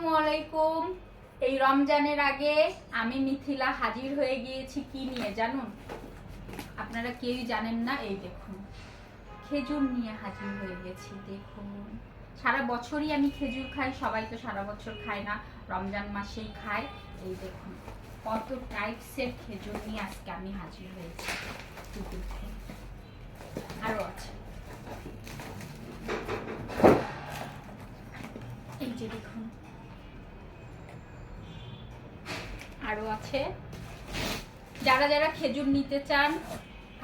আসসালামু আলাইকুম। এই রমজানের আগে আমি মিথিলা হাজির হয়ে গিয়েছি কি নিয়ে জানুন? আপনারা কেউই জানেন না। এই দেখুন, খেজুর নিয়ে হাজির হয়ে গেছি। দেখুন, সারা বছরই আমি খেজুর খাই, সবাই তো সারা বছর খায় না, রমজান মাসেই খায়। এই দেখুন কত টাইপসের খেজুর নিয়ে আজকে আমি হাজির হয়েছি। আরো আছে, এই যে দেখুন আরো আছে। যারা যারা খেজুর নিতে চান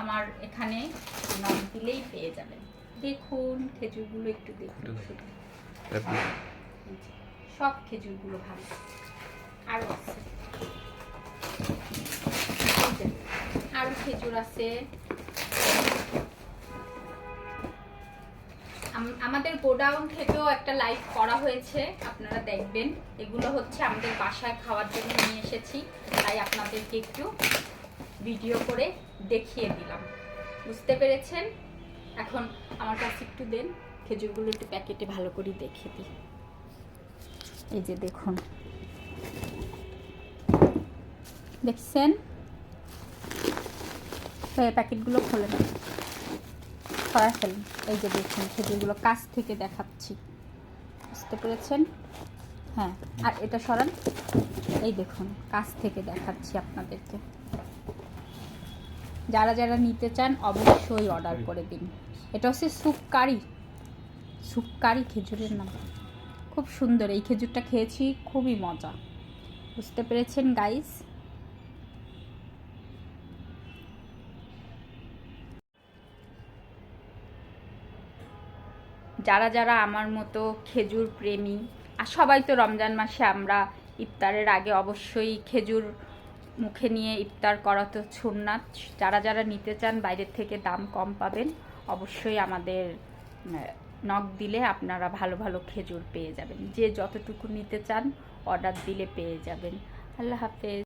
আমার এখানে নাম দিলেই পেয়ে যাবেন। দেখুন খেজুরগুলো একটু দেখুন, সব খেজুরগুলো ভালো। আরো আছে, আরো খেজুর আছে। আমাদের গোডাউন থেকেও একটা লাইভ করা হয়েছে, আপনারা দেখবেন। এগুলো হচ্ছে আমাদের বাসায় খাওয়ার জন্য নিয়ে এসেছি, তাই আপনাদেরকে একটু ভিডিও করে দেখিয়ে দিলাম। বুঝতে পেরেছেন? এখন আমার কাছে একটু দেন, খেজুরগুলো একটু প্যাকেটে ভালো করে দেখে দিই। এই যে দেখুন, দেখছেন? প্যাকেটগুলো খোলে না, সরাই ফেলুন। এই যে দেখুন খেজুরগুলো কাছ থেকে দেখাচ্ছি, বুঝতে পেরেছেন? হ্যাঁ, আর এটা সরান। এই দেখুন কাছ থেকে দেখাচ্ছি আপনাদেরকে। যারা যারা নিতে চান অবশ্যই অর্ডার করে দিন। এটা হচ্ছে সুপকারি খেজুরের নাম, খুব সুন্দর। এই খেজুরটা খেয়েছি, খুবই মজা। বুঝতে পেরেছেন গাইস? যারা যারা আমার মতো খেজুর প্রেমী, আর সবাই তো রমজান মাসে আমরা ইফতারের আগে অবশ্যই খেজুর মুখে নিয়ে ইফতার করা তো সুন্নাত। যারা যারা নিতে চান বাইরের থেকে দাম কম পাবেন, অবশ্যই আমাদের নক দিলে আপনারা ভালো ভালো খেজুর পেয়ে যাবেন। যে যতটুকু নিতে চান অর্ডার দিলে পেয়ে যাবেন। আল্লাহ হাফেজ।